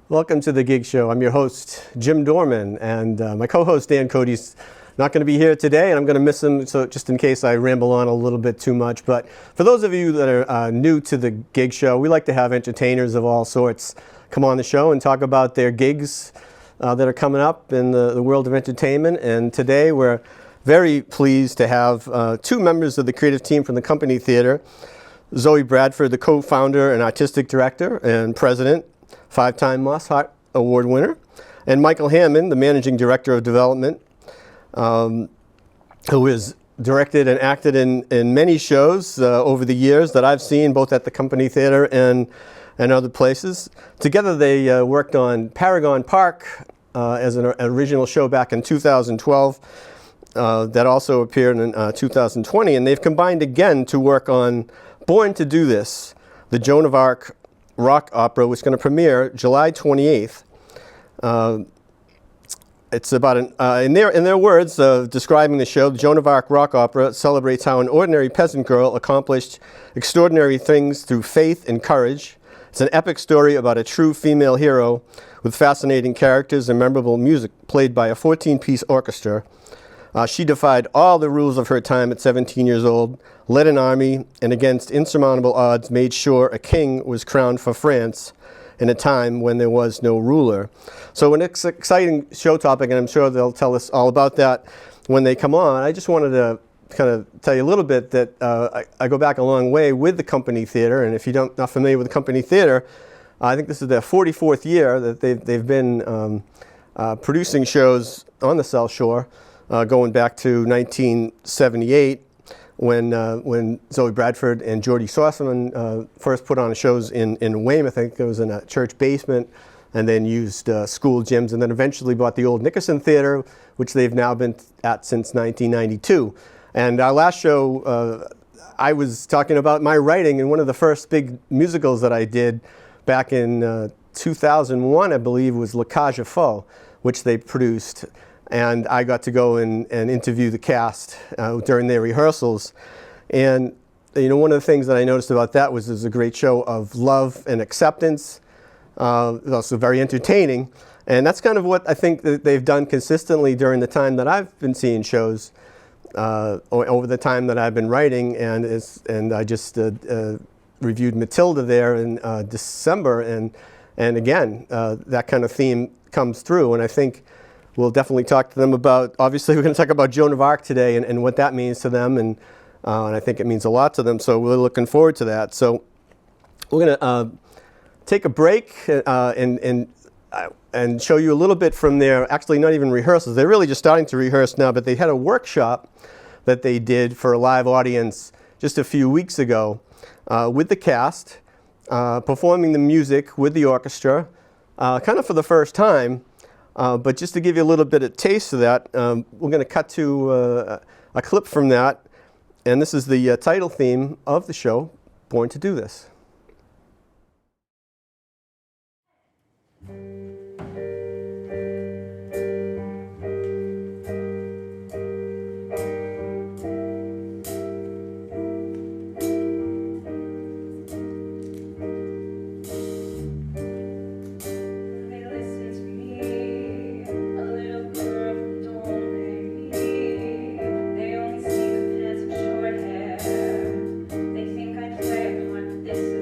Welcome to the Gig Show. I'm your host, Jim Dorman, and my co-host, Dan Cody's not going to be here today, and I'm going to miss him, so just in case I ramble on a little bit too much. But for those of you that are new to the Gig Show, we like to have entertainers of all sorts come on the show and talk about their gigs that are coming up in the world of entertainment. And today we're very pleased to have two members of the creative team from the Company Theater. Zoe Bradford, the co-founder and artistic director and president, 5-time Moss Hart Award winner, and Michael Hammond, the managing director of development, who has directed and acted in many shows over the years that I've seen, both at the Company Theater and other places. Together they worked on Paragon Park as an original show back in 2012 that also appeared in 2020, and they've combined again to work on Born to Do This, the Joan of Arc rock opera, which is going to premiere July 28th. It's about, in their words, describing the show, the Joan of Arc rock opera celebrates how an ordinary peasant girl accomplished extraordinary things through faith and courage. It's an epic story about a true female hero with fascinating characters and memorable music played by a 14-piece orchestra. She defied all the rules of her time at 17 years old, led an army, and against insurmountable odds made sure a king was crowned for France in a time when there was no ruler. So an exciting show topic, and I'm sure they'll tell us all about that when they come on. I just wanted to kind of tell you a little bit that I go back a long way with the Company Theater, and if you're not familiar with the Company Theater, I think this is their 44th year that they've been producing shows on the South Shore. Going back to 1978, when Zoe Bradford and Geordie Saucerman first put on shows in Weymouth. I think it was in a church basement, and then used school gyms, and then eventually bought the old Nickerson Theater, which they've now been at since 1992. And our last show, I was talking about my writing in one of the first big musicals that I did back in 2001, I believe, was La Cage aux Folles, which they produced. And I got to go and interview the cast during their rehearsals. And you know, one of the things that I noticed about that was it was a great show of love and acceptance. It was also very entertaining. And that's kind of what I think that they've done consistently during the time that I've been seeing shows, or over the time that I've been writing. And I just reviewed Matilda there in December. And again, that kind of theme comes through. And I think we'll definitely talk to them about, obviously we're going to talk about Joan of Arc today and what that means to them, and I think it means a lot to them, so we're looking forward to that. So we're going to take a break and show you a little bit from their, actually not even rehearsals, they're really just starting to rehearse now, but they had a workshop that they did for a live audience just a few weeks ago with the cast, performing the music with the orchestra, kind of for the first time. But just to give you a little bit of taste of that, we're going to cut to a clip from that. And this is the title theme of the show, Born to Do This. They think I play a part, but this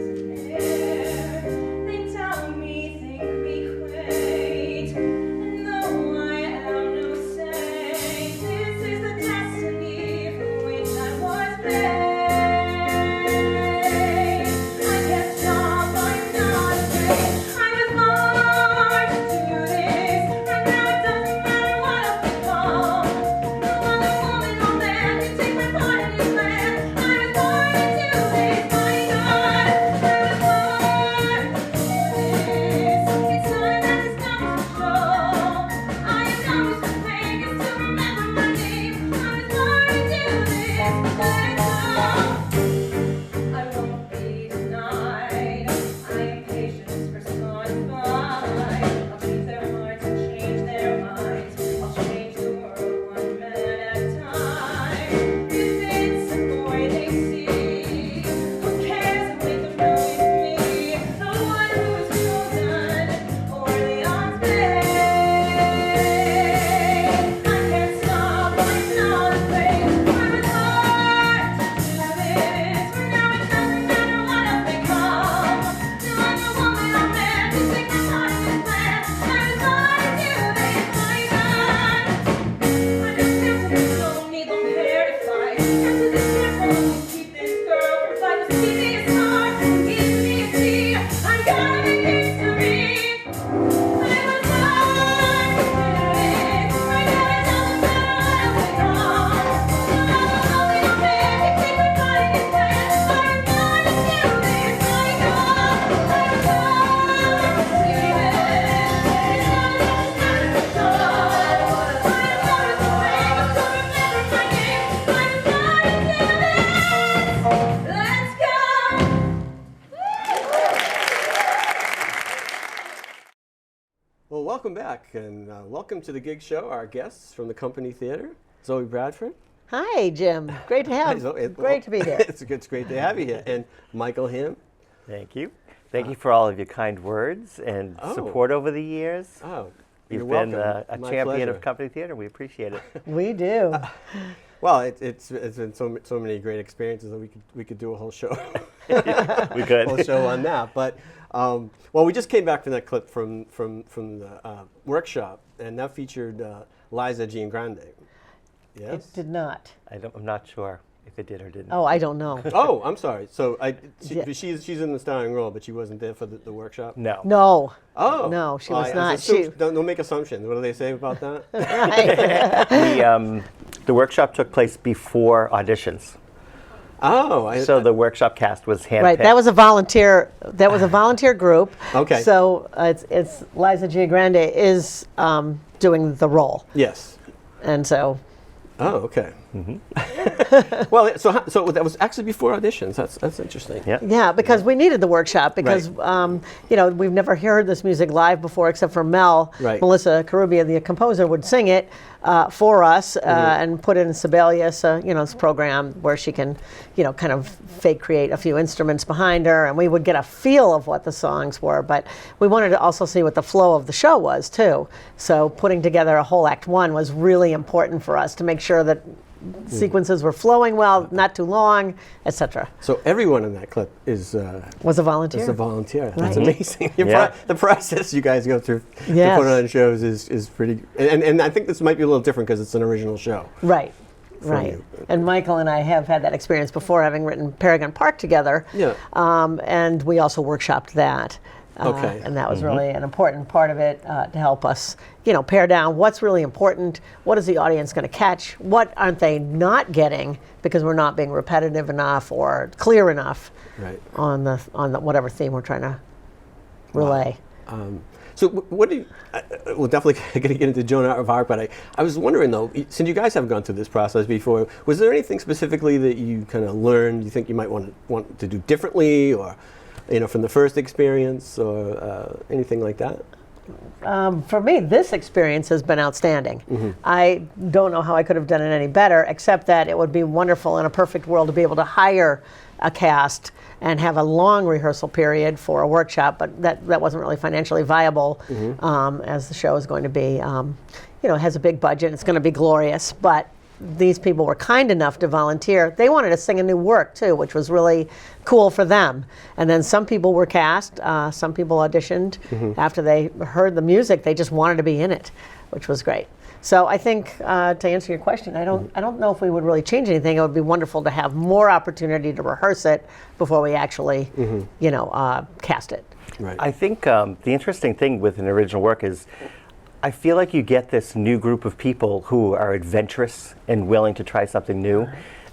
back, and welcome to the Gig Show. Our guests from the Company Theater, Zoe Bradford. Hi, Jim. Great to have you. Great to be here. It's great to have you here. And Michael Hammond. Thank you. Thank you for all of your kind words and support over the years. Oh, You've you're been welcome. a My champion pleasure. of Company Theater. We appreciate it. We do. Well, it's been so many great experiences that we could do a whole show. We could. Whole show on that. But well, we just came back from that clip from the workshop, and that featured Liza Giangrande. Yes. It did not. I'm not sure if it did or didn't. Oh, I don't know. Oh, I'm sorry. So Yeah. she's in the starring role, but she wasn't there for the workshop. No. No. Oh. No, she Well, was I not. assume- don't make assumptions. What do they say about that? Right. The workshop took place before auditions. Oh. So the workshop cast was handpicked. Right. That was a volunteer. That was a volunteer group. Okay. So it's Liza Giangrande is doing the role, Yes. and so Oh, okay. Well, so that was actually before auditions. That's interesting. Yeah. yeah, because we needed the workshop because we've never heard this music live before except for Mel. Right. Melissa Carubia, the composer, would sing it for us and put it in Sibelius, this program where she can, kind of fake create a few instruments behind her, and we would get a feel of what the songs were. But we wanted to also see what the flow of the show was too. So putting together a whole Act One was really important for us to make sure that sequences were flowing well, not too long, etc. So everyone in that clip was Was a volunteer. a volunteer. That's Right. amazing. Yeah. The process you guys go through Yes. to put on shows is pretty. And I think this might be a little different because it's an original show. Right. Right. you. And Michael and I have had that experience before, having written Paragon Park together. Yeah. And we also workshopped that. Okay. And that was really an important part of it to help us, pare down what's really important, what is the audience going to catch, what aren't they not getting because we're not being repetitive enough or clear enough Right. on the whatever theme we're trying to relay. So what do you? We'll definitely going to get into Joan of Arc, but I was wondering though, since you guys have gone through this process before, was there anything specifically that you kind of learned? You think you might want to do differently, or from the first experience, or anything like that? For me, this experience has been outstanding. I don't know how I could have done it any better, except that it would be wonderful in a perfect world to be able to hire a cast and have a long rehearsal period for a workshop, but that wasn't really financially viable as the show is going to be. It has a big budget, it's going to be glorious, but these people were kind enough to volunteer. They wanted to sing a new work too, which was really cool for them. And then some people were cast, some people auditioned. After they heard the music, they just wanted to be in it, which was great. So I think to answer your question, I don't know if we would really change anything. It would be wonderful to have more opportunity to rehearse it before we actually, cast it. Right. I think the interesting thing with an original work is I feel like you get this new group of people who are adventurous and willing to try something new.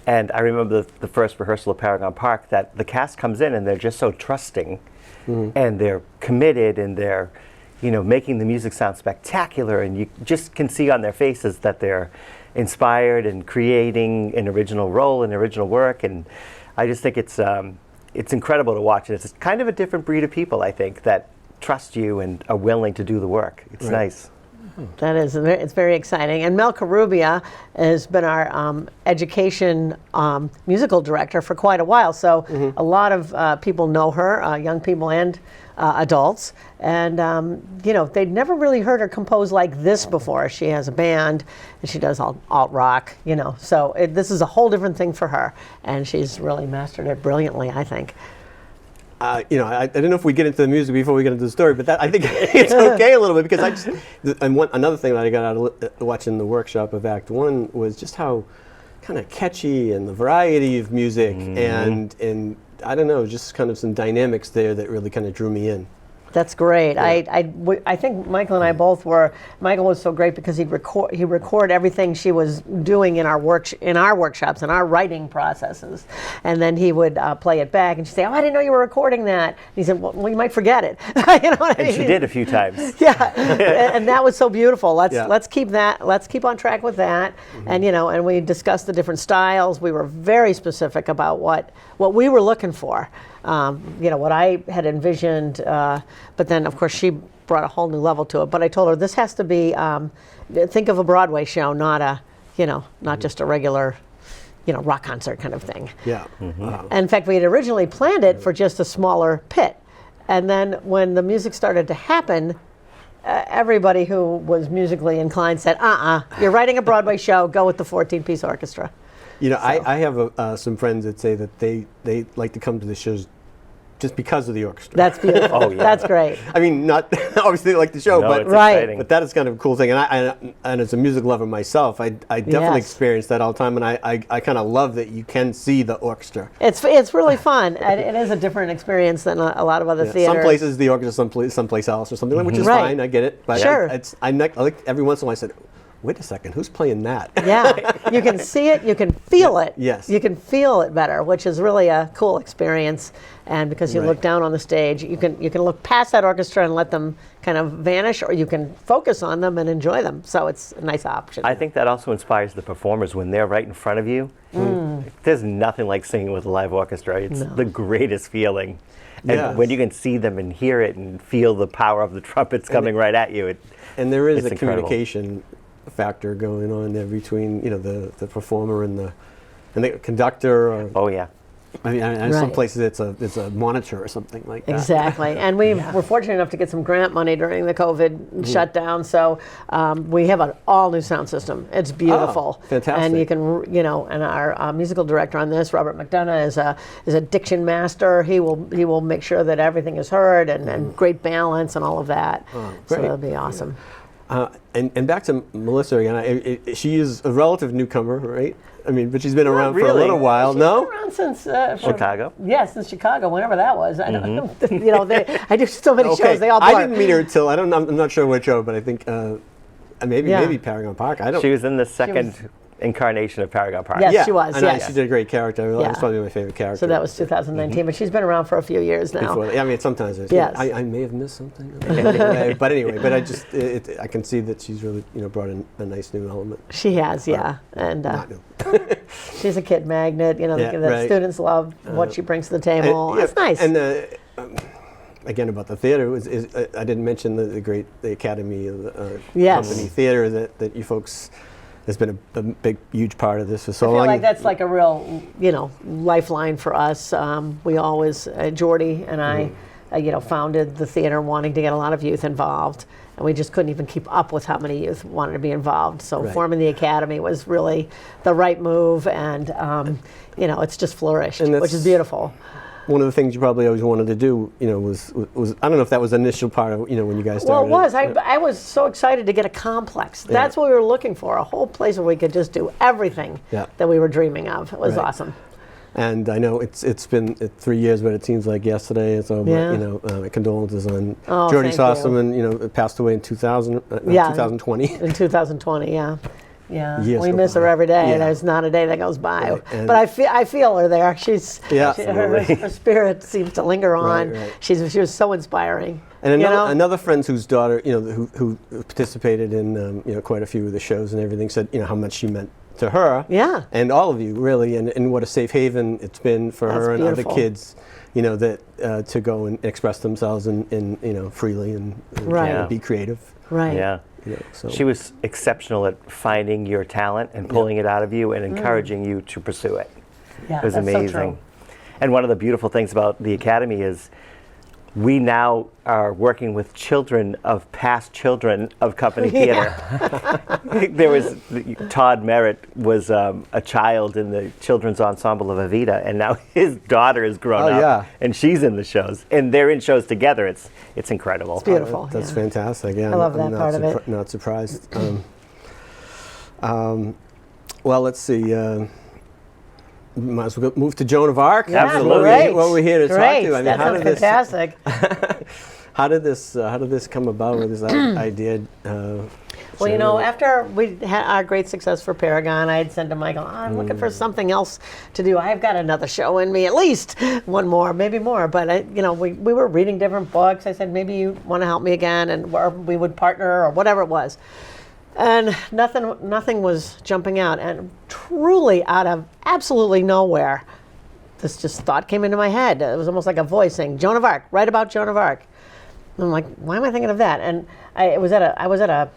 And I remember the first rehearsal of Paragon Park that the cast comes in and they're just so trusting and they're committed and they're making the music sound spectacular, and you just can see on their faces that they're inspired and creating an original role, an original work. And I just think it's incredible to watch. It's kind of a different breed of people, I think, that trust you and are willing to do the work. It's nice. That is, it's very exciting. And Mel Carubia has been our education musical director for quite a while. So a lot of people know her, young people and adults. And, they'd never really heard her compose like this before. She has a band and she does alt rock, So this is a whole different thing for her. And she's really mastered it brilliantly, I think. I don't know if we get into the music before we get into the story, but I think it's okay a little bit because another thing that I got out of watching the workshop of Act One was just how kind of catchy and the variety of music and I don't know, just kind of some dynamics there that really kind of drew me in. That's great. Yeah. I think Michael and I both were. Michael was so great because he'd record everything she was doing in our workshops and our writing processes, and then he would play it back and she'd say, "Oh, I didn't know you were recording that." And he said, "Well, you might forget it." You know what I mean? And she did a few times. Yeah, and that was so beautiful. Let's keep that. Let's keep on track with that. And and we discussed the different styles. We were very specific about what we were looking for. What I had envisioned, but then of course she brought a whole new level to it. But I told her this has to be, think of a Broadway show, not a, not just a regular, rock concert kind of thing. Yeah. Wow. And in fact, we had originally planned it for just a smaller pit. And then when the music started to happen, everybody who was musically inclined said, you're writing a Broadway show, go with the 14-piece orchestra. I have some friends that say that they like to come to the shows just because of the orchestra. That's beautiful. That's great. I mean, not obviously they like the show, No, but it's exciting. But that is kind of a cool thing. And as a music lover myself, I definitely experience that all the time. And I kind of love that you can see the orchestra. It's really fun. And it is a different experience than a lot of other theaters. Some places the orchestra, someplace else or something, which is Right. fine. I get it. But Sure. I like every once in a while I said, wait a second, who's playing that? Yeah, you can see it, you can feel it. Yes. You can feel it better, which is really a cool experience. And because you Right. look down on the stage, you can look past that orchestra and let them kind of vanish, or you can focus on them and enjoy them. So it's a nice option. I think that also inspires the performers when they're right in front of you. There's nothing like singing with a live orchestra. It's the greatest feeling. And Yes. when you can see them and hear it and feel the power of the trumpets coming right at you, And there is it's a incredible. communication factor going on there between the performer and the conductor. Or, oh yeah. I mean, in some Right. places it's a monitor or something like that. Exactly. And we were fortunate enough to get some grant money during the COVID shutdown. So we have an all new sound system. It's beautiful. Oh, fantastic. And you can, and our musical director on this, Robert McDonough, is a diction master. He will make sure that everything is heard and great balance and all of that. So great. that'll be awesome. And back to Melissa again. She is a relative newcomer, right? I mean, but she's been around for a really. little while. She's No? been around since Chicago? Yes, since Chicago, whenever that was. I don't, I do so many shows. They all blur. I didn't meet her until I'm not sure which show, but I think maybe Paragon Park. I don't. She was in the second incarnation of Paragon Park. Yes. She was, And yes. she did a great character. It Yeah. was probably my favorite character. So that was 2019, but she's been around for a few years now. Before that. I mean, sometimes Yes. I may have missed something. but I just I can see that she's really brought in a nice new element. She has, yeah, and Not new. she's a kid magnet. The right. students love what she brings to the table. It's nice. And again, about the theater, I didn't mention the Academy Yes. Company Theater that you folks has been a big, huge part of this for so I feel long. like that's like a real, lifeline for us. We always, Jordy and I, founded the theater wanting to get a lot of youth involved, and we just couldn't even keep up with how many youth wanted to be involved. So Right. forming the Academy was really the right move, and it's just flourished, And which is that's- beautiful. One of the things you probably always wanted to do, was I don't know if that was the initial part of when you guys Well, started. it was. I was so excited to get a complex. That's what we were looking for, a whole place where we could just do everything Yeah. that we were dreaming of. It was Right. awesome. And I know it's been 3 years, but it seems like yesterday. So, Yeah. condolences on Oh, Jordy thank you. Sossaman. Passed away in 2020. In 2020 yeah. Yeah, Years we go miss her by. every day. Yeah. There's not a day that goes by. Right, and- But I feel her there. Yeah, her spirit seems to linger on. Right. She was so inspiring. And another friend whose daughter, who participated in quite a few of the shows and everything, said how much she meant to her. Yeah. And all of you really, and what a safe haven it's been for That's her and beautiful. other kids, that to go and express themselves in freely and Right. Yeah. be creative. Right. Yeah. So She was exceptional at finding your talent and pulling it out of you and encouraging you to pursue it. Yeah, It was that's so amazing. true. And one of the beautiful things about the Academy is we now are working with children of past children of company theater. There was Todd Merritt was a child in the children's ensemble of Evita, and now his daughter has grown Oh, up, yeah. and she's in the shows, and they're in shows together. It's incredible. It's beautiful. That's yeah. fantastic. Yeah, I love I'm that part of it. Not surprised. Well, let's see. Might as well move to Joan of Arc. Yeah, Absolutely. Great. What we're here to Great. talk to. I mean, that how sounds did this? fantastic. How did this come about? With this idea? Well, after we had our great success for Paragon, I had said to Michael, I'm looking for something else to do. I've got another show in me, at least one more, maybe more. But, we were reading different books. I said, maybe you want to help me again, or we would partner or whatever it was. And nothing was jumping out. And truly out of absolutely nowhere, this just thought came into my head. It was almost like a voice saying, Joan of Arc, write about Joan of Arc. I'm like, why am I thinking of that? And I was at a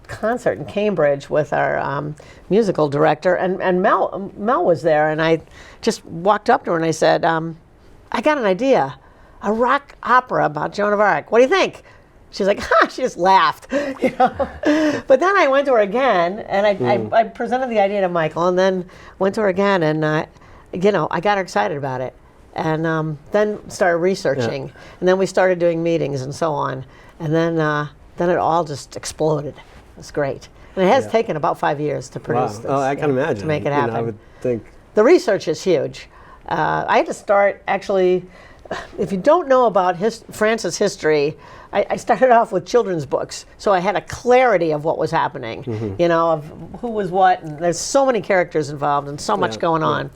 concert in Cambridge with our musical director, and Mel was there, and I just walked up to her and I said, I got an idea, a rock opera about Joan of Arc. What do you think? She's like, ha! She just laughed, you know. But then I went to her again, and I presented the idea to Michael, and then went to her again, and you know, I got her excited about it, and then started researching, and then we started doing meetings and so on, and then it all just exploded. It was great, and it has taken about 5 years to produce this. Oh, I can imagine. To make it happen. I would think. The research is huge. I had to start, actually, if you don't know about France's history, I started off with children's books, so I had a clarity of what was happening, you know, of who was what, and there's so many characters involved and so much going on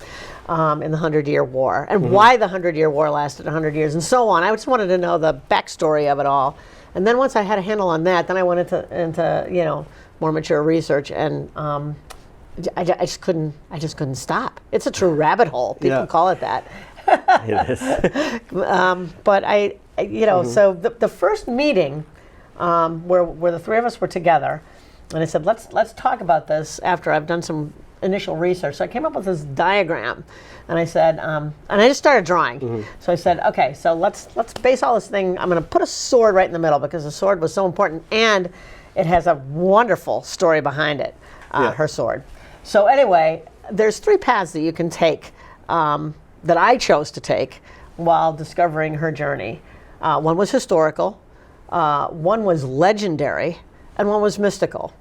in the 100-Year War, and why the 100-Year War lasted 100 years, and so on. I just wanted to know the backstory of it all. And then once I had a handle on that, then I went into you know, more mature research, and I just couldn't stop. It's a true rabbit hole. People call it that. It is. But I you know, so the first meeting where the three of us were together, and I said, let's talk about this after I've done some initial research. So I came up with this diagram, and I said, and I just started drawing. So I said, okay, so let's base all this thing. I'm going to put a sword right in the middle because the sword was so important, and it has a wonderful story behind it, her sword. So anyway, there's 3 paths that you can take, that I chose to take while discovering her journey. One was historical, one was legendary, and one was mystical,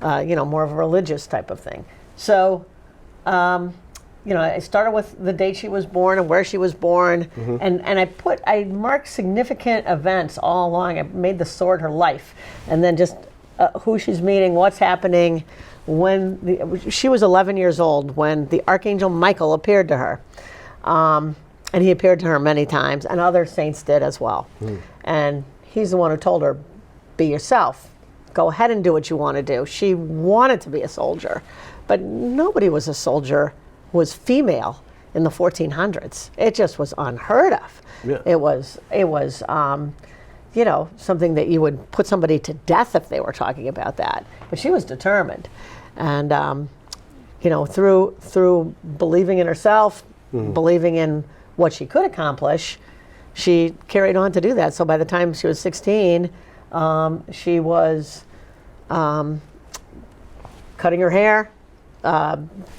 you know, more of a religious type of thing. So, you know, I started with the date she was born and where she was born, and I marked significant events all along. I made the sword her life, and then just who she's meeting, what's happening. She was 11 years old when the Archangel Michael appeared to her. And he appeared to her many times, and other saints did as well. And he's the one who told her, be yourself. Go ahead and do what you want to do. She wanted to be a soldier, but nobody was a soldier who was female in the 1400s. It just was unheard of. Yeah. It was you know, something that you would put somebody to death if they were talking about that. But she was determined. And, you know, through believing in herself, believing in what she could accomplish, she carried on to do that. So by the time she was 16, she was cutting her hair,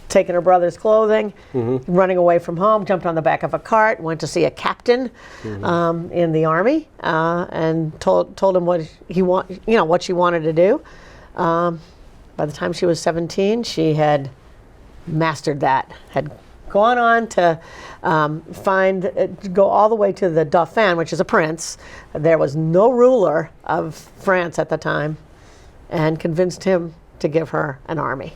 taking her brother's clothing, running away from home, jumped on the back of a cart, went to see a captain in the army, and told him what what she wanted to do. By the time she was 17, she had mastered that, had gone on to go all the way to the Dauphin, which is a prince. There was no ruler of France at the time, and convinced him to give her an army.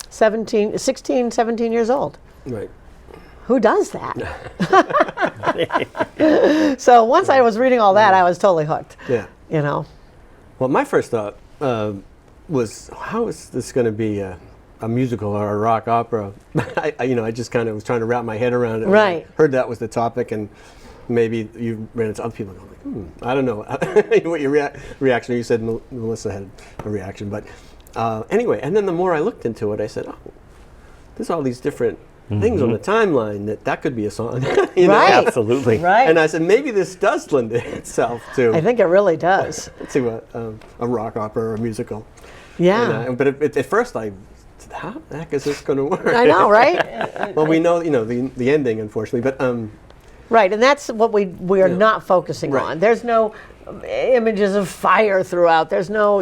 16, 17 years old. Right. Who does that? So once I was reading all that, I was totally hooked. Yeah. You know. Well, my first thought was, how is this going to be a musical or a rock opera? I just kind of was trying to wrap my head around it. Right. I heard that was the topic, and maybe you ran into other people going, I don't know what your reaction. You said Melissa had a reaction, but anyway. And then the more I looked into it, I said, there's all these different things on the timeline that could be a song. Right. Absolutely. Right. And I said, maybe this does lend itself to. I think it really does. To a rock opera or a musical. Yeah. And, but at first I. How the heck is this going to work? I know, right? Well, we know, the ending, unfortunately, but right, and that's what we are not focusing on. There's no images of fire throughout. There's no,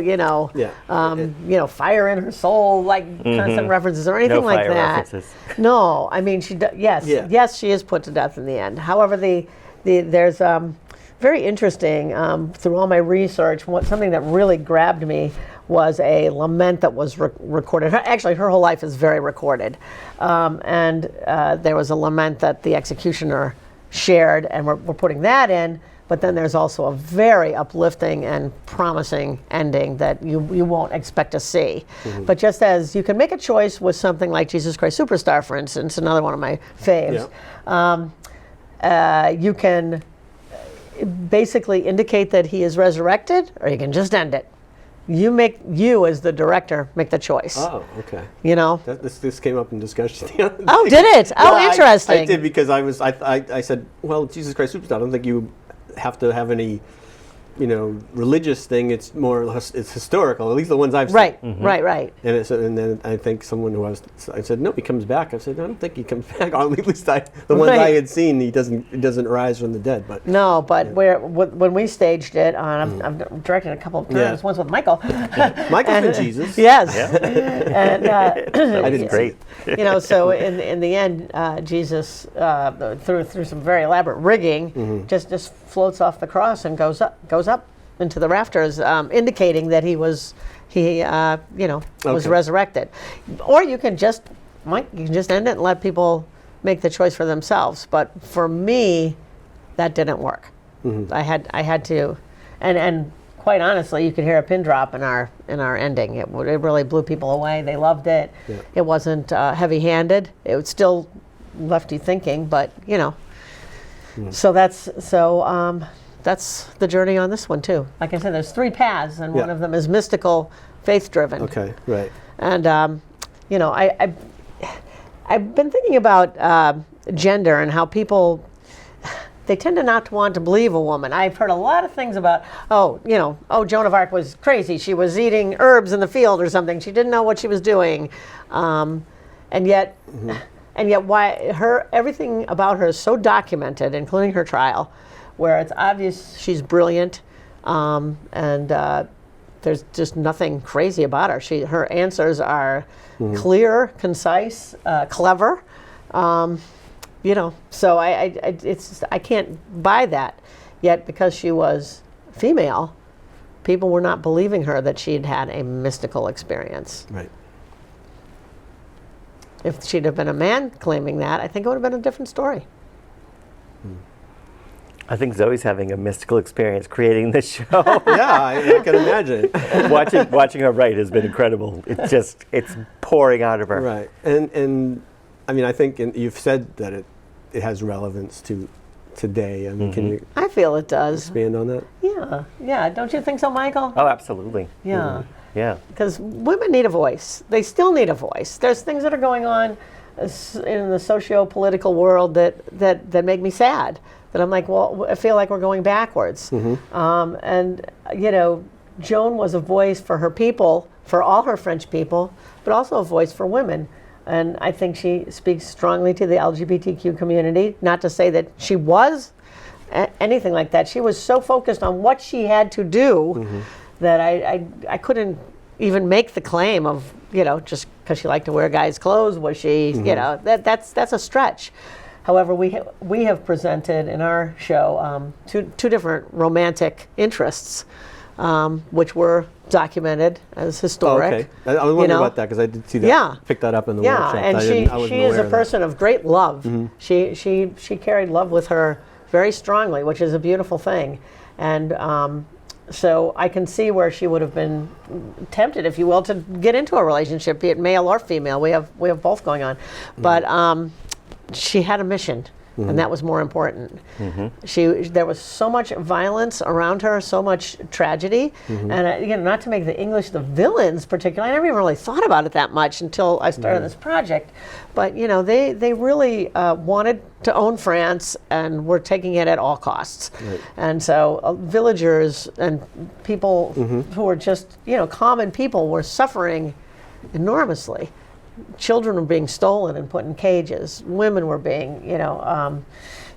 fire in her soul, like constant references or anything like fire that. References. No, I mean yes, she is put to death in the end. However, there's very interesting through all my research. Something that really grabbed me was a lament that was recorded. Actually, her whole life is very recorded. And there was a lament that the executioner shared, and we're putting that in. But then there's also a very uplifting and promising ending that you won't expect to see. But just as you can make a choice with something like Jesus Christ Superstar, for instance, another one of my faves, you can basically indicate that he is resurrected, or you can just end it. You as the director make the choice. Oh, okay. You know. This came up in discussion. Oh, did it? Oh, Well, interesting. I did because I said, well, Jesus Christ Superstar, I don't think you have to have any, religious thing. It's more, it's historical, at least the ones I've seen. Right, right. And then I think someone I said, no, he comes back. I said, I don't think he comes back. Or at least the ones I had seen, he doesn't rise from the dead. But no, but when we staged it, I've directed a couple of times. Once with Michael. Michael's been Jesus. Yes. Yeah. And I did great. So in the end, Jesus, through some very elaborate rigging, just floats off the cross and goes up into the rafters, indicating that he was resurrected. Or you can just end it and let people make the choice for themselves. But for me, that didn't work. I had to, and quite honestly, you could hear a pin drop in our ending. It really blew people away. They loved it. Yeah. It wasn't heavy-handed. It was still left you thinking, but So that's the journey on this one too. Like I said, there's 3 paths, and one of them is mystical, faith-driven. Okay, right. And I've been thinking about gender and how people, they tend to not want to believe a woman. I've heard a lot of things about, Joan of Arc was crazy. She was eating herbs in the field or something. She didn't know what she was doing, and yet everything about her is so documented, including her trial, where it's obvious she's brilliant, and there's just nothing crazy about her. Her answers are clear, concise, clever. So I can't buy that. Yet because she was female, people were not believing her that she'd had a mystical experience. Right. If she'd have been a man claiming that, I think it would have been a different story. I think Zoe's having a mystical experience creating this show. Yeah, I can imagine. Watching her write has been incredible. It's pouring out of her. Right, and I mean, I think you've said that it has relevance to today. I mean, can you? I feel it does. Expand on that? Yeah. Don't you think so, Michael? Oh, absolutely. Yeah. Yeah. Because women need a voice. They still need a voice. There's things that are going on in the socio-political world that make me sad. That I'm like, well, I feel like we're going backwards. And Joan was a voice for her people, for all her French people, but also a voice for women. And I think she speaks strongly to the LGBTQ community. Not to say that she was anything like that. She was so focused on what she had to do that I couldn't even make the claim of, just because she liked to wear guys' clothes, was she, that's a stretch. However, we have presented in our show two different romantic interests, which were documented as historic. Oh, okay. I was wondering about that because I did see that. Yeah. Pick that up in the workshop. Yeah, and she is a person of great love. She carried love with her very strongly, which is a beautiful thing. And so I can see where she would have been tempted, if you will, to get into a relationship, be it male or female. We have both going on, but she had a mission, and that was more important. There was so much violence around her, so much tragedy, and not to make the English the villains particularly. I never even really thought about it that much until I started this project. But they really wanted to own France and were taking it at all costs. Right. And so villagers and people who were just common people were suffering enormously. Children were being stolen and put in cages. Women were being,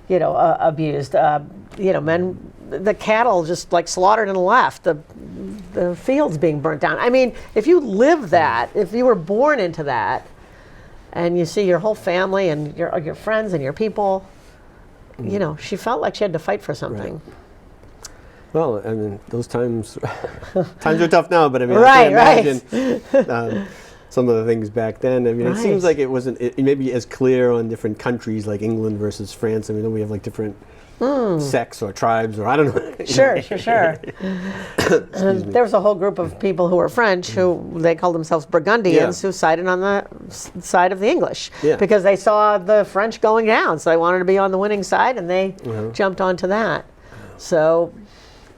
abused. Men, the cattle just like slaughtered and left. The fields being burnt down. I mean, if you live that, if you were born into that, and you see your whole family and your friends and your people, she felt like she had to fight for something. Right. Well, I mean, those times are tough now, but I mean, I can't imagine. Some of the things back then. I mean, it seems like it wasn't maybe as clear on different countries like England versus France. I mean, we have like different sects or tribes, or I don't know. Sure. There was a whole group of people who were French who they called themselves Burgundians who sided on the side of the English because they saw the French going down, so they wanted to be on the winning side, and they jumped onto that. So,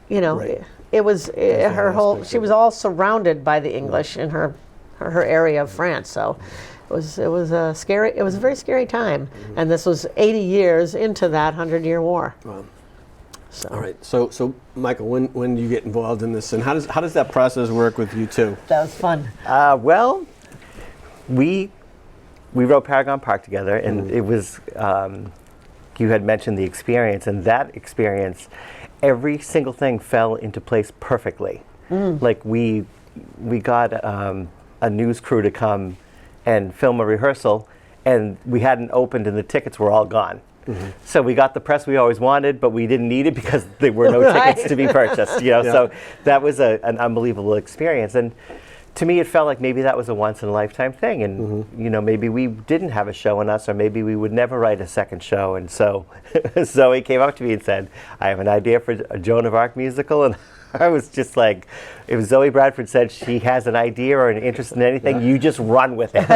you know, Right. it was her whole. aspect She of was it. all surrounded by the English in her area of France. So, it was a scary. It was a very scary time, and this was 80 years into that 100-year war. Wow. So. All right. So Michael, when do you get involved in this, and how does that process work with you two? That was fun. Well, we wrote Paragon Park together, and it was, you had mentioned the experience, and that experience, every single thing fell into place perfectly. Like we got a news crew to come and film a rehearsal, and we hadn't opened and the tickets were all gone. So we got the press we always wanted, but we didn't need it because there were no Right. tickets to be purchased. You know, so that was an unbelievable experience. And to me, it felt like maybe that was a once-in-a-lifetime thing, and you know, maybe we didn't have a show in us, or maybe we would never write a second show. And so Zoe came up to me and said, "I have an idea for a Joan of Arc musical," and I was just like, if Zoe Bradford said she has an idea or an interest in anything, you just run with it.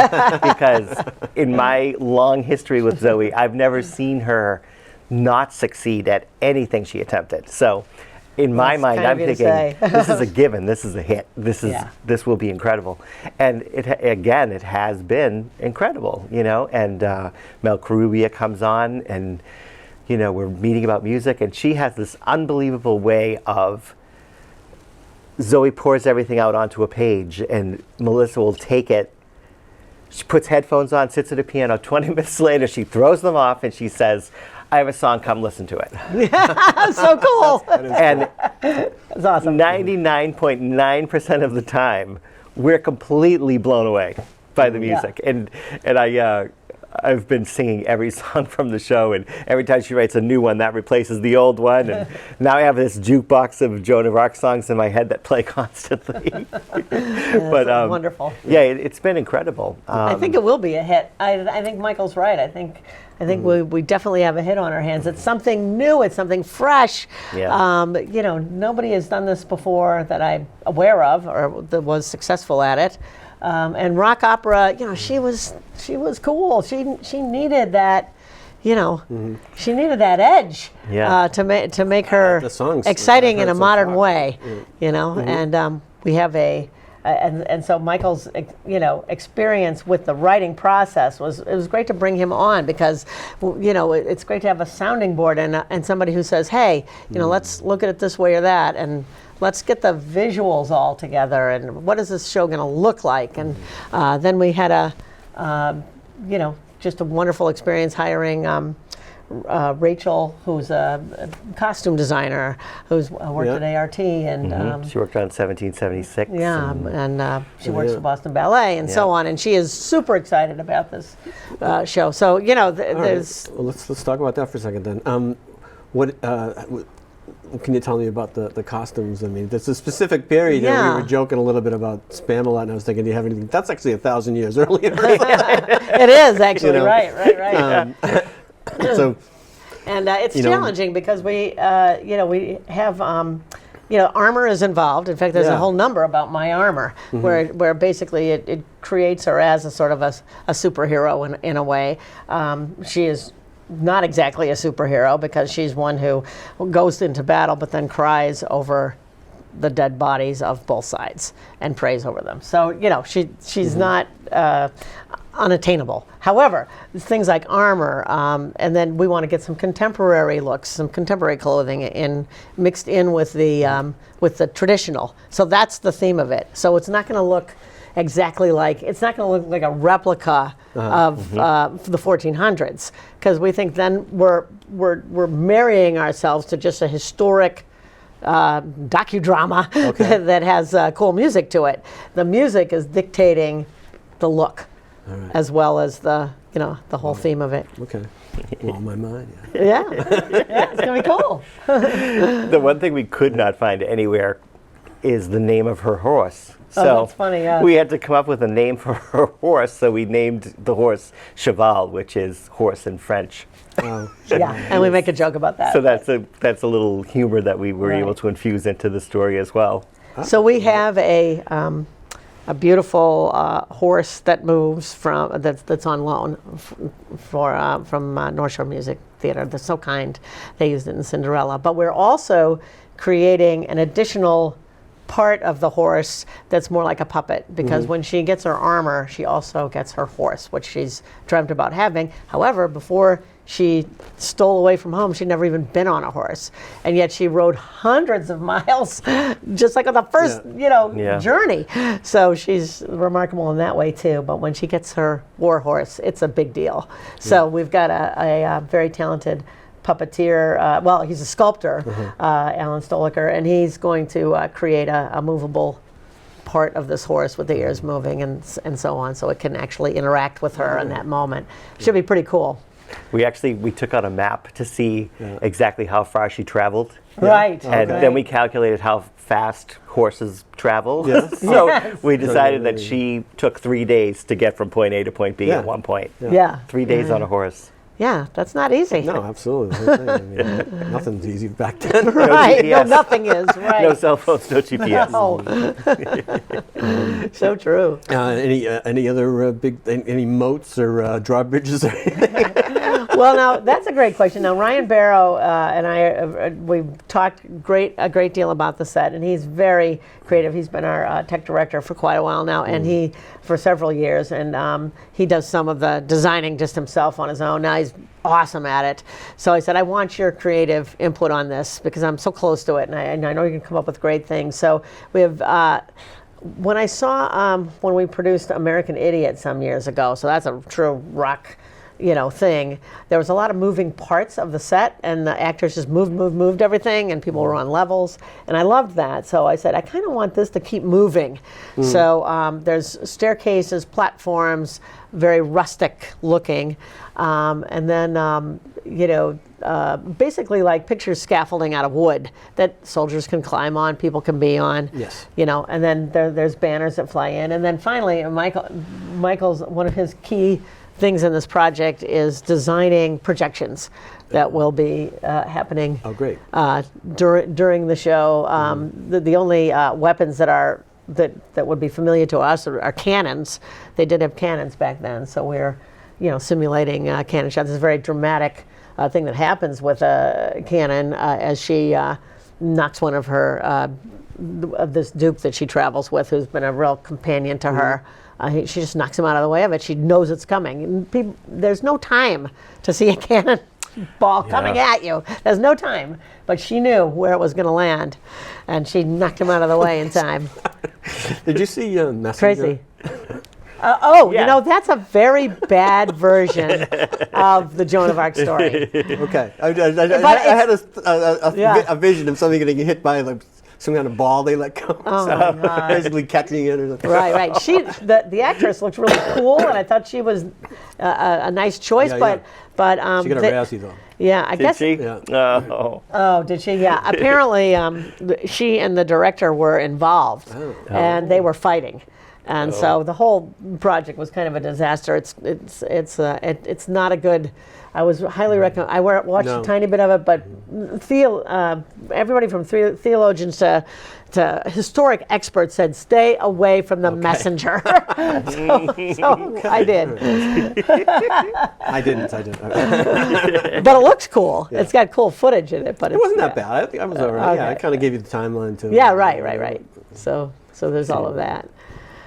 Because in my long history with Zoe, I've never seen her not succeed at anything she attempted. So in my That's mind, kind I'm of you to thinking, say. this is a given, this is a hit, this will be incredible. And it has been incredible, you know, and Mel Carubia comes on, and, you know, we're meeting about music, and she has this unbelievable way of, Zoe pours everything out onto a page, and Melissa will take it. She puts headphones on, sits at a piano. 20 minutes later, she throws them off, and she says, "I have a song. Come listen to it." That's so cool. And That's awesome. 99.9% of the time, we're completely blown away by the music. And I've been singing every song from the show, and every time she writes a new one, that replaces the old one. And now I have this jukebox of Joan of Arc songs in my head that play constantly. But wonderful. Yeah, it's been incredible. I think it will be a hit. I think Michael's right. I think we definitely have a hit on our hands. It's something new. It's something fresh. Yeah. You know, nobody has done this before that I'm aware of, or that was successful at it. And rock opera, you know, she was cool. She needed that, you know, she needed that edge to make her The songs exciting I've in a heard so modern far. way, you know. And we have and so Michael's experience with the writing process was great to bring him on, because you know it's great to have a sounding board and somebody who says, hey, you know, let's look at it this way or that, and let's get the visuals all together, and what is this show going to look like? And then we had just a wonderful experience hiring Rachel, who's a costume designer, who's worked at ART, and she worked on 1776. and she works for Boston Ballet and so on, and she is super excited about this show. So you know, there's. Well, let's talk about that for a second then. What can you tell me about the costumes? I mean, there's a specific period. You know, we were joking a little bit about Spamalot, and I was thinking, do you have anything? That's actually 1,000 years earlier. It is actually, You know, right. So, And it's you know, challenging because we have, armor is involved. In fact, there's a whole number about my armor, where basically it creates her as a sort of a superhero in a way. She is not exactly a superhero, because she's one who goes into battle but then cries over the dead bodies of both sides and prays over them. So, you know, she's not unattainable. However, things like armor, and then we want to get some contemporary looks, some contemporary clothing mixed in with the traditional. So that's the theme of it. So it's not going to look exactly like, it's not going to look like a replica of the 1400s, because we think then we're marrying ourselves to just a historic docudrama that has cool music to it. The music is dictating the look, as well as the whole theme of it. okay. Blow my mind. Yeah, it's gonna be cool. The one thing we could not find anywhere is the name of her horse. So that's funny, yeah. we had to come up with a name for her horse, so we named the horse Cheval, which is horse in French. Wow. Yeah, and we make a joke about that. So that's a little humor that we were able to infuse into the story as well. So we have a beautiful horse that moves that's on loan from North Shore Music Theater. They're so kind. They used it in Cinderella. But we're also creating an additional part of the horse that's more like a puppet, because when she gets her armor, she also gets her horse, which she's dreamt about having. However, before she stole away from home, she'd never even been on a horse, and yet she rode hundreds of miles, just like on the first, journey. So she's remarkable in that way too. But when she gets her war horse, it's a big deal. So we've got a very talented puppeteer. Well, he's a sculptor, Alan Stoliker, and he's going to create a movable part of this horse with the ears moving and so on, so it can actually interact with her in that moment. Should be pretty cool. We took out a map to see exactly how far she traveled. Right. And then we calculated how fast horses travel. So we decided that she took 3 days to get from point A to point B at one point. 3 days on a horse. Yeah, that's not easy. No, absolutely. I mean, nothing's easy back then. Right. No, nothing is. Right. No cell phones, no GPS. No. So true. Any other any moats or drawbridges? Well, now that's a great question. Now Ryan Barrow and I, we've talked a great deal about the set, and he's very creative. He's been our tech director for quite a while now, and for several years, and he does some of the designing just himself on his own. Now he's awesome at it. So I said, I want your creative input on this because I'm so close to it, and I know you can come up with great things. So we have. When I saw when we produced American Idiot some years ago, so that's a true rock thing. There was a lot of moving parts of the set, and the actors just moved everything, and people were on levels, and I loved that. So I said, I kind of want this to keep moving. So there's staircases, platforms, very rustic looking, and then basically like picture scaffolding out of wood that soldiers can climb on, people can be on. Yes. And then there's banners that fly in, and then finally, Michael's one of his key things in this project is designing projections that will be happening during the show. The only weapons that would be familiar to us are cannons. They did have cannons back then, so we're simulating cannon shots. It's a very dramatic thing that happens with a cannon as she knocks one of her of this duke that she travels with, who's been a real companion to her. She just knocks him out of the way of it. She knows it's coming. There's no time to see a cannon ball coming at you. There's no time. But she knew where it was going to land, and she knocked him out of the way in time. Did you see Messenger? Crazy. That's a very bad version of the Joan of Arc story. Okay. I had a vision of something getting hit by some kind of ball they let go. Basically catching it or something. Right. The actress looked really cool, and I thought she was a nice choice. But she got a Razzie though. Yeah, I guess. Did she? Yeah. Oh, did she? Yeah. Apparently, she and the director were involved, and they were fighting. And so the whole project was kind of a disaster. It's not a good. I was highly recommend. I watched a tiny bit of it, but everybody from theologians to historic experts said stay away from the messenger. so I did. I didn't. But it looks cool. Yeah. It's got cool footage in it, but it wasn't that bad. I think I was all right. Okay. Yeah, I kind of gave you the timeline too. Yeah, right. So there's all of that.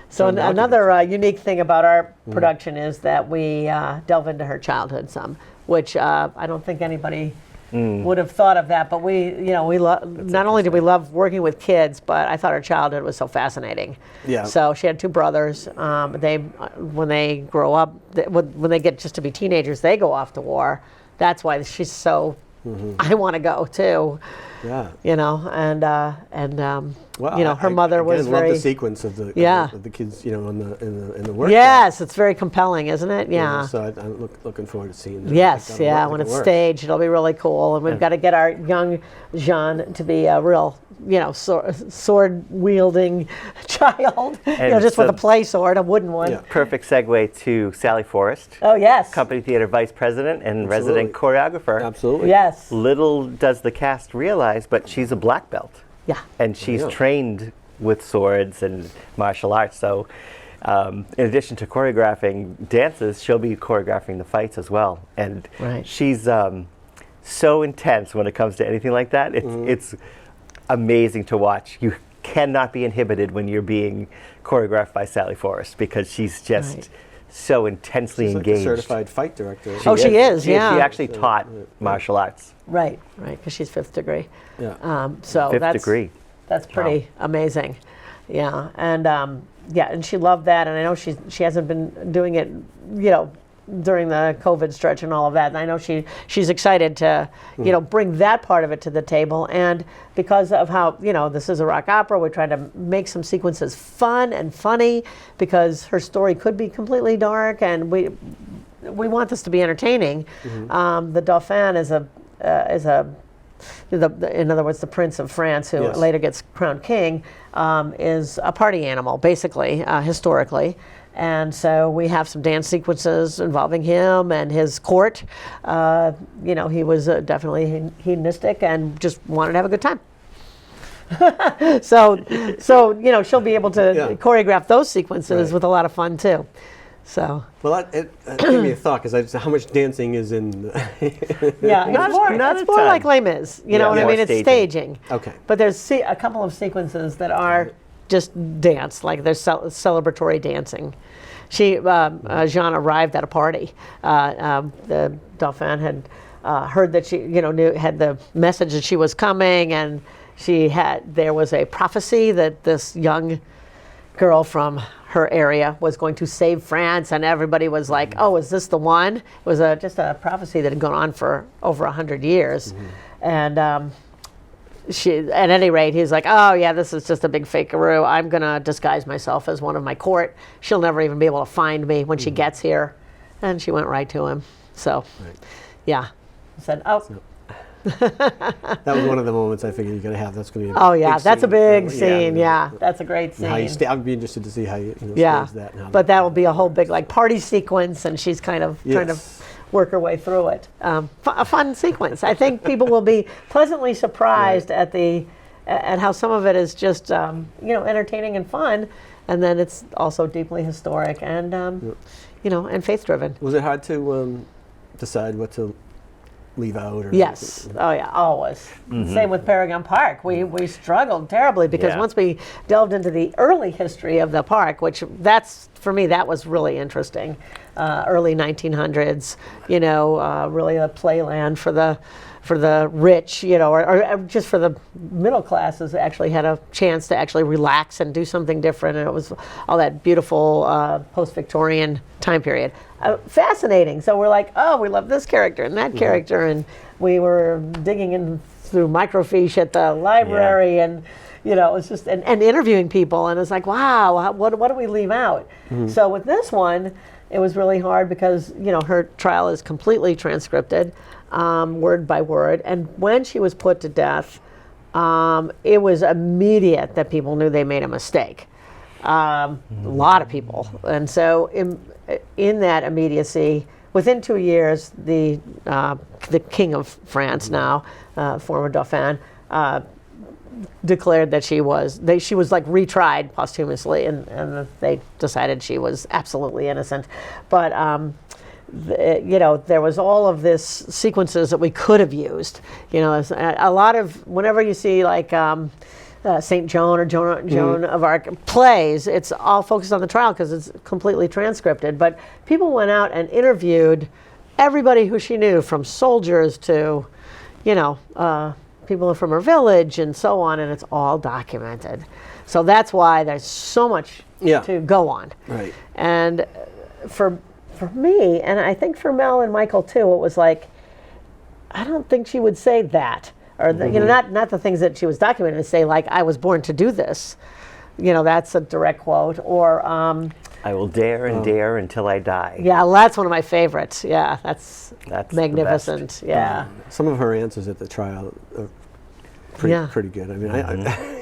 So another unique thing about our production is that we delve into her childhood some, which I don't think anybody would have thought of that. But not only did we love working with kids, but I thought her childhood was so fascinating. Yeah. So she had two brothers. When they grow up, when they get just to be teenagers, they go off to war. That's why she's so. I want to go too. Yeah. Her mother was very. I love the sequence of the kids, in the work. Yes, it's very compelling, isn't it? Yeah. So I'm looking forward to seeing that. Yes, when it's staged, it'll be really cool, and we've got to get our young Jean to be a real, sword wielding child, just with a play sword, a wooden one. Yeah. Perfect segue to Sally Forrest. Oh yes. Company Theater Vice President and resident choreographer. Absolutely. Yes. Little does the cast realize, but she's a black belt. Yeah. And she's trained with swords and martial arts. So in addition to choreographing dances, she'll be choreographing the fights as well. And Right. she's so intense when it comes to anything like that. It's amazing to watch. You cannot be inhibited when you're being choreographed by Sally Forrest because she's just Right. so intensely She's like a engaged. certified fight director. She is, yeah. She actually taught martial arts. Right, because she's 5th degree. Yeah. So Fifth that's degree. That's pretty amazing. Yeah, and and she loved that. And I know she hasn't been doing it, during the COVID stretch and all of that. And I know she's excited to, bring that part of it to the table. And because of how, this is a rock opera, we're trying to make some sequences fun and funny because her story could be completely dark, and we want this to be entertaining. The Dauphin is in other words, the Prince of France, who Yes. later gets crowned king, is a party animal, basically, historically. And so we have some dance sequences involving him and his court. He was definitely hedonistic and just wanted to have a good time. so she'll be able to choreograph those sequences with a lot of fun too. So. Well, it gave me a thought because how much dancing is in. Yeah, it's more like Les Mis. You know what I more mean? It's staging. Okay. But there's a couple of sequences that are just dance, like there's celebratory dancing. Jean arrived at a party. The Dauphin had heard that she, had the message that she was coming, and there was a prophecy that this young girl from her area was going to save France, and everybody was like, "Oh, is this the one?" It was just a prophecy that had gone on for over 100 years, and at any rate, he's like, "Oh yeah, this is just a big fakearoo. I'm gonna disguise myself as one of my court. She'll never even be able to find me when she gets here," and she went right to him. So, yeah, I said, "Oh." That was one of the moments I figured you're going to have. That's going to be Oh yeah, that's a big scene. scene. Yeah, that's a great scene. How you I'd be interested to see how you stage that. And how but that will be a whole big party sequence, and she's kind of trying to work her way through it. A fun sequence. I think people will be pleasantly surprised at how some of it is just entertaining and fun, and then it's also deeply historic and and faith driven. Was it hard to decide what to leave out? Or Yes. Oh yeah, always. Same with Paragon Park. We struggled terribly because once we delved into the early history of the park, which for me that was really interesting. Early 1900s, really a playland for the rich, or just for the middle classes actually had a chance to actually relax and do something different. And it was all that beautiful post-Victorian time period. Fascinating. So we're like, oh, we love this character and that character. And we were digging in through microfiche at the library and, it was just, and interviewing people. And it's like, wow, what do we leave out? So with this one, it was really hard because, her trial is completely transcripted. Word by word, and when she was put to death, it was immediate that people knew they made a mistake. A lot of people, and so in that immediacy, within 2 years, the King of France now, former Dauphin, declared that she was like retried posthumously, and they decided she was absolutely innocent, but. There was all of this sequences that we could have used. There's a lot of, whenever you see like St. Joan or Joan of Arc plays, it's all focused on the trial because it's completely transcripted. But people went out and interviewed everybody who she knew, from soldiers to, people from her village and so on, and it's all documented. So that's why there's so much to go on. Right. And for me, and I think for Mel and Michael too, it was like, I don't think she would say that, or not the things that she was documented to say, like, I was born to do this. That's a direct quote. Or I will dare and dare until I die. Yeah, that's one of my favorites. Yeah, that's magnificent. The best. Yeah. Some of her answers at the trial are pretty good. I mean,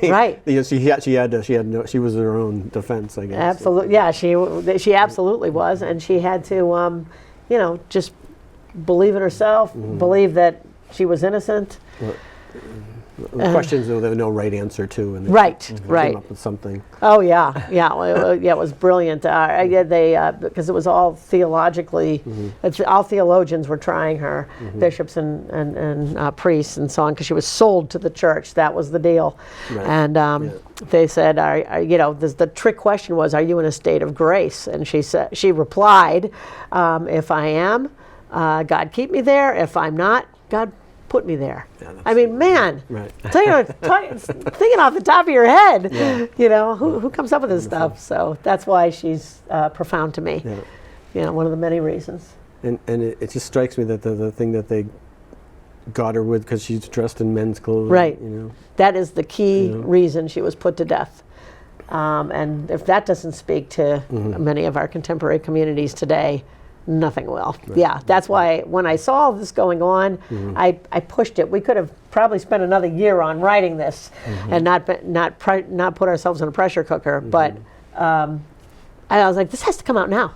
right. She was her own defense, I guess. Absolutely. Yeah, she absolutely was, and she had to, just believe in herself, believe that she was innocent. Questions there were no right answer to, and they Right, came right. up with something. Oh yeah. Well, yeah, it was brilliant. They because it was all theologically, all theologians were trying her, bishops and priests and so on, because she was sold to the church. That was the deal. Right. And they said, the trick question was, "Are you in a state of grace?" And she replied, "If I am, God keep me there. If I'm not, God put me there." Yeah, I mean, man, Right. thinking off the top of your head, who comes up with this stuff? So that's why she's profound to me. Yeah. One of the many reasons. And it just strikes me that the thing that they got her with, because she's dressed in men's clothes. Right. That is the key reason she was put to death. And if that doesn't speak to many of our contemporary communities today, nothing will. Right. Yeah, that's why when I saw this going on, I pushed it. We could have probably spent another year on writing this and not put ourselves in a pressure cooker. But I was like, this has to come out now.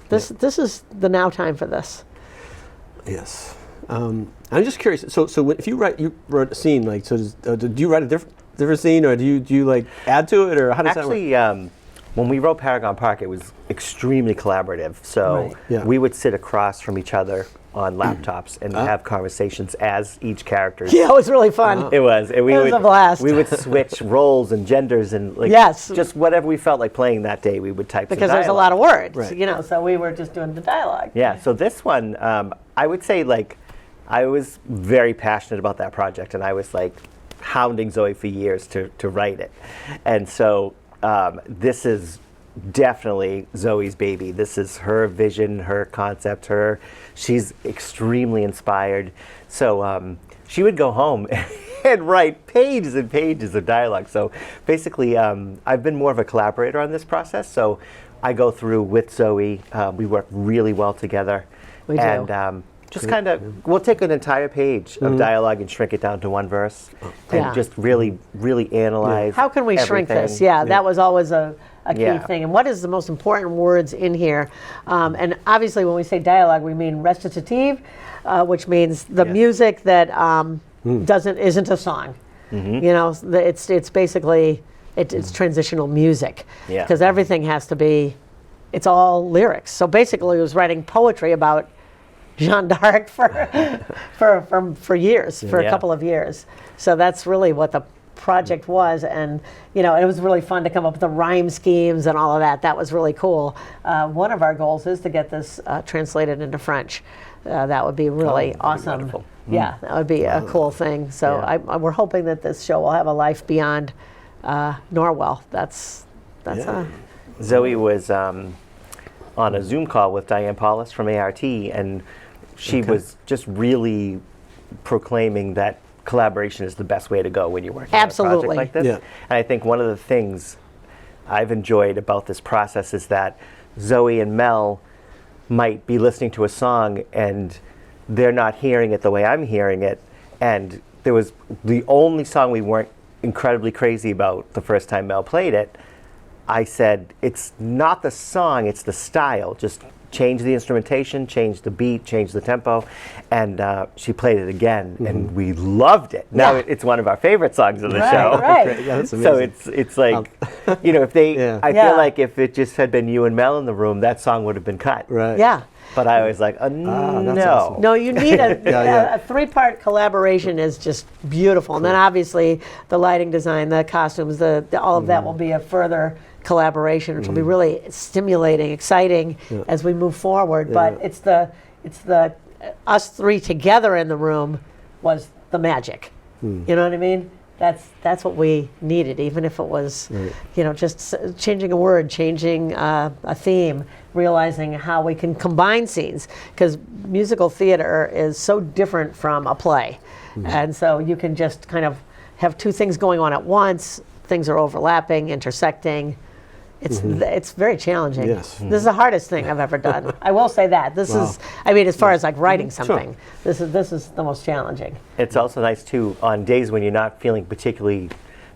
This is the now time for this. Yes. I'm just curious. So if you wrote a scene, like, so do you write a different scene, or do you like add to it, or how does that work? Actually, when we wrote Paragon Park, it was extremely collaborative. So Right. Yeah. we would sit across from each other on laptops and have conversations as each character. Yeah, it was really fun. It was. And It was a blast. We would switch roles and genders and Yes. just whatever we felt like playing that day, we would type some Because there's a dialogue. lot of words, Right. so we were just doing the dialogue. Yeah, so this one, I would say, I was very passionate about that project, and I was hounding Zoe for years to write it. And so this is definitely Zoe's baby. This is her vision, her concept, she's extremely inspired. So she would go home and write pages and pages of dialogue. So basically, I've been more of a collaborator on this process. So I go through with Zoe. We work really well together. We do. And just kind of, we'll take an entire page of dialogue and shrink it down to one verse, and Yeah. just really, really analyze. How can we shrink this? everything. Yeah, that was always a key Yeah. thing. And what is the most important words in here? And obviously, when we say dialogue, we mean recitative, which means the music that isn't a song. It's basically it's transitional music, Yeah. because everything has to be. It's all lyrics. So basically, it was writing poetry about Jeanne d'Arc for years, for a Yeah. couple of years. So that's really what the project was, and it was really fun to come up with the rhyme schemes and all of that. That was really cool. One of our goals is to get this translated into French. That would be really awesome. wonderful. Yeah, that would be a cool thing. So Yeah. we're hoping that this show will have a life beyond Norwell. That's Zoe was on a Zoom call with Diane Paulus from ART, and she was just really proclaiming that collaboration is the best way to go when you're working on a Absolutely. project like this. Yeah. And I think one of the things I've enjoyed about this process is that Zoe and Mel might be listening to a song and they're not hearing it the way I'm hearing it. And there was the only song we weren't incredibly crazy about the first time Mel played it. I said, it's not the song, it's the style. Just change the instrumentation, change the beat, change the tempo. And she played it again, and we loved it. Now Yeah. it's one of our favorite songs of the Right, show. right. Great. Yeah, that's So amazing. it's like, if they, Yeah. I Yeah. feel like if it just had been you and Mel in the room, that song would have been cut. Right. yeah. But I was like, that's no. awesome. No, you need Yeah. a three-part collaboration is just beautiful. And then obviously the lighting design, the costumes, all of that will be a further collaboration, which will be really stimulating, exciting as we move forward. But it's the us three together in the room was the magic. You know what I mean? That's what we needed, even if it was, just changing a word, changing a theme, realizing how we can combine scenes, because musical theater is so different from a play. And so you can just kind of have two things going on at once, things are overlapping, intersecting. It's very challenging. Yes. This is the hardest thing I've ever done. I will say that. This is, as far as like writing something, this is the most challenging. It's also nice too on days when you're not feeling particularly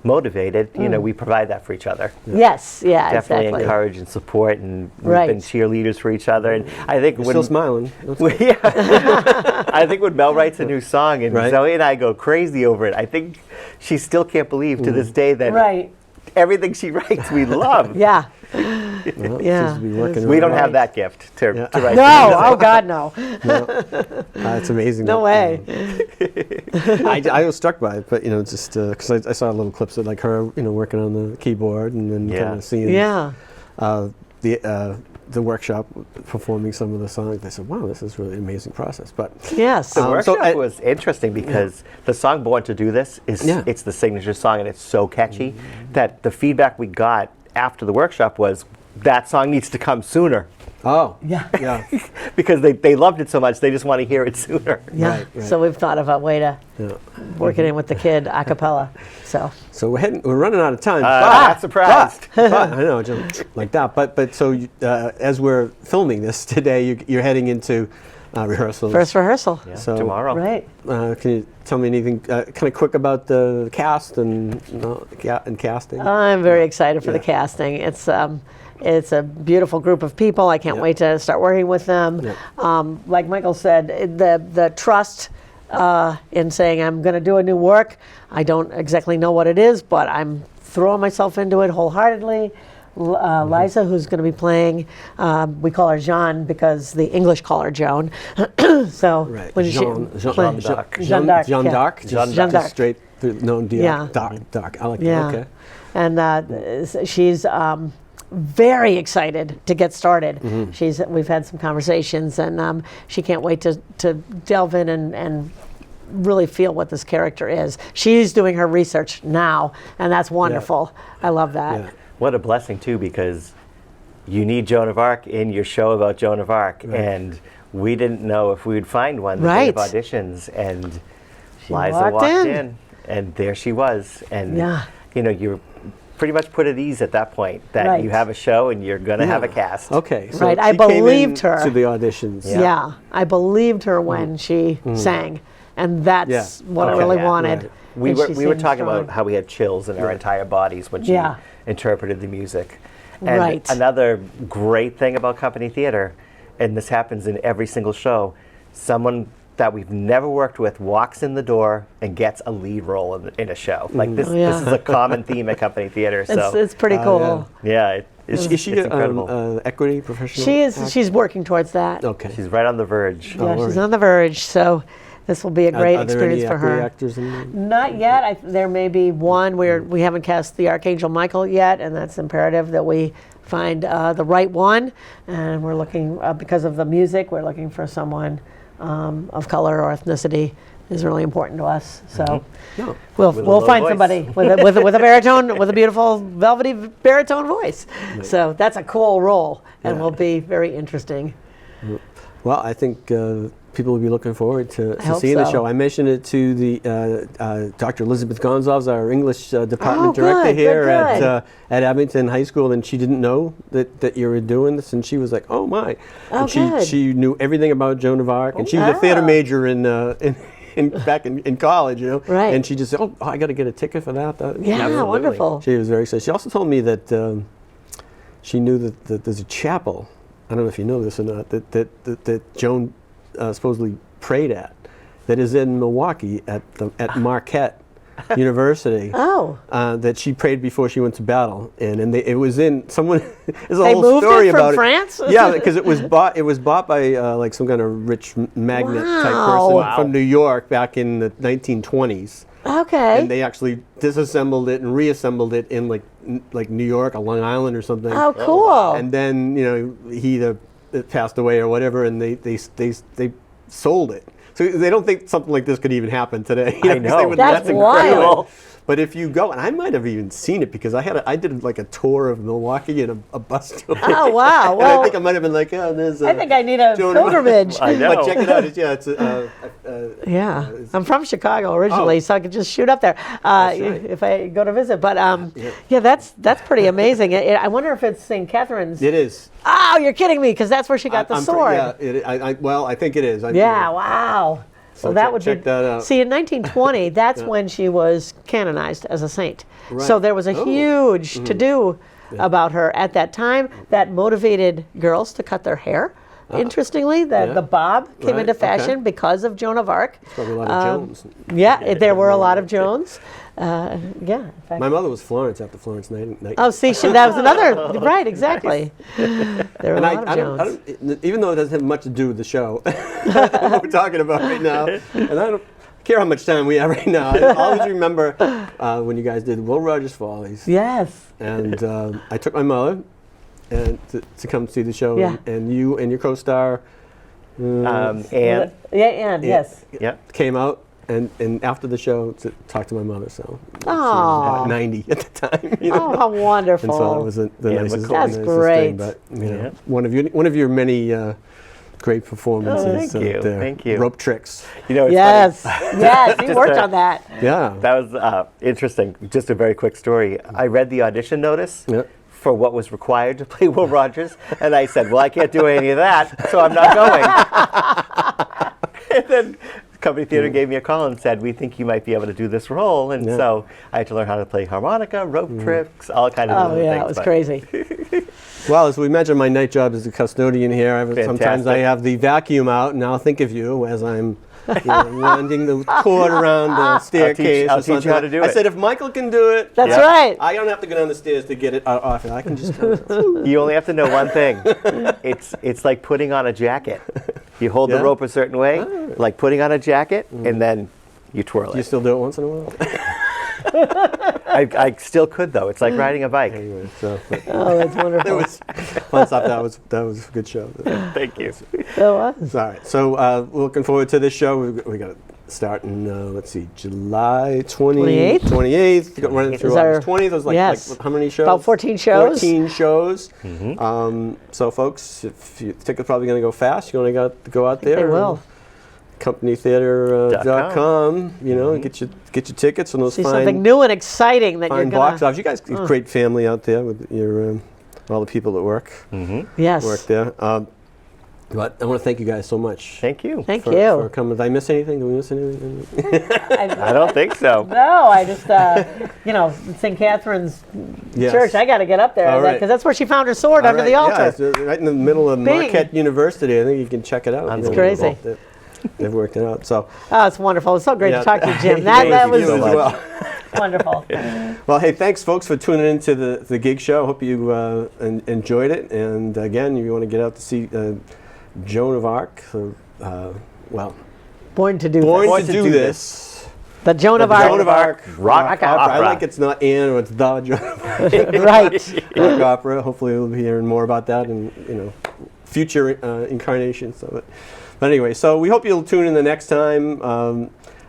motivated, we provide that for each other. Yes, yeah, Definitely exactly. encourage and support, and we've Right. been cheerleaders for each other. And I think You're when still smiling. I think when Mel writes a new song and Right. Zoe and I go crazy over it, I think she still can't believe to this day that Right. everything she writes we love. Yeah. Well, Yeah. seems to be working We don't right. have that gift to Yeah. write. No, oh God, no. It's amazing. No way. I was struck by it, but just because I saw little clips of like her, working on the keyboard, and then Yeah. kind of seeing Yeah. the workshop performing some of the songs. I said, "Wow, this is really an amazing process." But Yes. The workshop so was interesting because the song "Born to Do This" is it's the signature song, and it's so catchy that the feedback we got after the workshop was that song needs to come sooner yeah, because they loved it so much they just want to hear it sooner. Yeah. Right, right. So we've thought of a way to yeah. work it in with the kid a cappella. So we're running out of time. Not surprised. but I know, just like that. But so as we're filming this today, you're heading into rehearsals. First rehearsal. Yeah, So- tomorrow. Right. Can you tell me anything kind of quick about the cast and casting? I'm very excited for the Yeah. casting. It's a beautiful group of people. I can't Yeah. wait to start working with them. Yeah. Like Michael said, the trust in saying I'm going to do a new work. I don't exactly know what it is, but I'm throwing myself into it wholeheartedly. Liza, who's going to be playing, we call her Jean because the English call her Joan. So Right. when Jean d'Arc. Jean d'Arc. Jean yeah. d'Arc. Jean Just d'Arc. straight through. No, Yeah. Dark. I like Yeah. that. Okay. And she's very excited to get started. We've had some conversations, and she can't wait to delve in and really feel what this character is. She's doing her research now, and that's wonderful. I love that. Yeah. What a blessing too, because you need Joan of Arc in your show about Joan of Arc, and we didn't know if we would find one the day of Right. auditions, and She Liza walked in. and there she was, and Yeah. you're pretty much put at ease at that point that Right. you have a show and you're going to have a Yeah. cast. Okay. So Right, I she came believed in her. to the auditions. Yeah. I believed her when she sang, and that's Yeah. what Okay. I really Yeah. wanted. Right. We And were she we were seemed talking strong. about how we had chills in our entire bodies when she Yeah. interpreted the music. And Right. another great thing about company theater, and this happens in every single show, someone that we've never worked with walks in the door and gets a lead role in a show. Like this, Yeah. this is a common theme at company theater. So It's pretty cool. yeah, Is she it's incredible. equity professional? She is. actor? She's working towards that. Okay. She's right on the verge. Yeah, all she's right. on the verge. So this will be a great Are there experience any for equity her. actors in there? Not yet. There may be one where we haven't cast the Archangel Michael yet, and that's imperative that we find the right one. And we're looking, because of the music, we're looking for someone of color or ethnicity is really important to us. So No. we'll With a low find voice. somebody with a baritone, with a beautiful velvety baritone voice. So that's a cool role, and Yeah. will be very interesting. Well, I think people will be looking forward to hope seeing the so. show. I mentioned it to the Dr. Elizabeth Gonzalez, our English department Oh, director good, here good, good. at Abington High School, and she didn't know that you were doing this, and she was like, "Oh my!" Oh, and good. she knew everything about Joan of Arc, and she was a theater major back in college, Right. And she just said, "Oh, I got to get a ticket for that." Yeah, Absolutely. wonderful. She was very excited. She also told me that she knew that there's a chapel. I don't know if you know this or not. That Joan supposedly prayed at, that is in Milwaukee at Marquette University. Oh. That she prayed before she went to battle, and it was in someone. There's a They whole moved story it from about France? it. Yeah, because it was bought. It was bought by like some kind of rich magnate type person Wow. from New York back in the 1920s. Okay. And they actually disassembled it and reassembled it in like New York or Long Island or something. Oh, cool. And then he either passed away or whatever, and they sold it. So they don't think something like this could even happen today. I 'cause know. they would- That's incredible. wild. But if you go, and I might have even seen it because I did like a tour of Milwaukee and a bus tour. Oh, wow. And Well, I think I might have been like, oh, there's. I think I need a Joan of Arc. pilgrimage. I know. But check it out. It's Yeah, I'm from Chicago originally, Oh. so I could just shoot up there right. if I go to visit. But yeah, that's pretty amazing. I wonder if it's St. Catherine's. it is. Oh, you're kidding me, because that's where she got the I'm sword. yeah, well, I think it is. Yeah, wow. So that would check be. that out. See, in 1920, that's when she was canonized as a saint. Right. So there was a huge to-do about her at that time that motivated girls to cut their hair. Interestingly, the bob came Right, into fashion okay. because of Joan of Arc. Probably a lot of Jones. Yeah, there were a lot of Jones. Yeah, in fact. My mother was Florence after Florence Nightingale. Oh, see, that was another. Right, exactly. There were a And lot of I Jones. don't, even though it doesn't have much to do with the show, what we're talking about right now, and I don't care how much time we have right now. I always remember when you guys did Will Rogers Follies, Yes. and I took my mother and to come see the show, Yeah. and you and your co-star And Yeah, and yes. yeah, came out. And after the show, to talk to my mother, so she was Aw. about 90 at the time. You know? Oh, how wonderful. And so it was the Yeah, nicest, That's nicest great. thing. But you know, Yeah. one of your many great performances. Oh, thank you, out there. thank you. Rope tricks. you know, it's Yes. funny. Yes, you Just worked a- on that. Yeah. That was interesting. Just a very quick story. I read the audition notice Yeah. for what was required to play Will Rogers, and I said, "Well, I can't do any of that, so I'm not going." And then Company Theater gave me a call and said, "We think you might be able to do this role," and Yeah. so I had to learn how to play harmonica, rope tricks, all kinds of Oh, other yeah, things. it was but- crazy. Well, as we mentioned, my night job is a custodian here. Sometimes I Fantastic. have the vacuum out, and I'll think of you as I'm winding the cord around the staircase. I'll or teach you something. how to do I it. said, if Michael can do it, That's Yeah. right. I don't have to go down the stairs to get it off. I can just come. You only have to know one thing. It's like putting on a jacket. You hold Yeah? the rope a certain way, like putting on a jacket, and then you twirl You it. still do it once in a while? I still could though. It's like riding a bike. Anyway, so Oh, that's it wonderful. was fun stuff. That was a good show. Thank you. It was. All right, so we're looking forward to this show. We got to start in let's see, July 28th? 28th. Running Is through our- August 20th. It was like, yes. like how many shows? About 14 shows. 14 shows. So folks, if you think it's probably going to go fast, you only got to go out there. They will. CompanyTheater.com. You know, get your tickets and those See fine something new and exciting that you're fine going box to. office. You guys, great family out there with your all the people that work Yes. there. But I want to thank you guys so much. Thank you. Thank for you. coming. Did I miss anything? Did we miss anything? I don't think so. No, I just, St. Catherine's Yes. Church, I got to get up there All because right. that's where she found her sword All under right, the altar. Yeah, it's right in the middle of Bing. Marquette University. I think you can check it out. That's You know, crazy. They've worked it out. So Oh, it's wonderful. It's so great yeah. to talk to you, Jim. Thank That you was as well. wonderful. Well, hey, thanks, folks, for tuning in to the gig show. Hope you enjoyed it. And again, if you want to get out to see Joan of Arc, Born to do Born this. to do this. The Joan of The Arc. Joan of Arc Rock opera. I opera. like it's not Anne or it's the Joan of Arc Right. rock opera. Hopefully, we'll be hearing more about that in future incarnations of it. But anyway, so we hope you'll tune in the next time.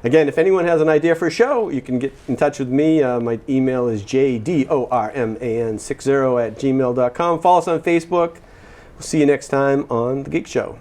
Again, if anyone has an idea for a show, you can get in touch with me. My email is jdorman60@gmail.com. Follow us on Facebook. We'll see you next time on The Geek Show.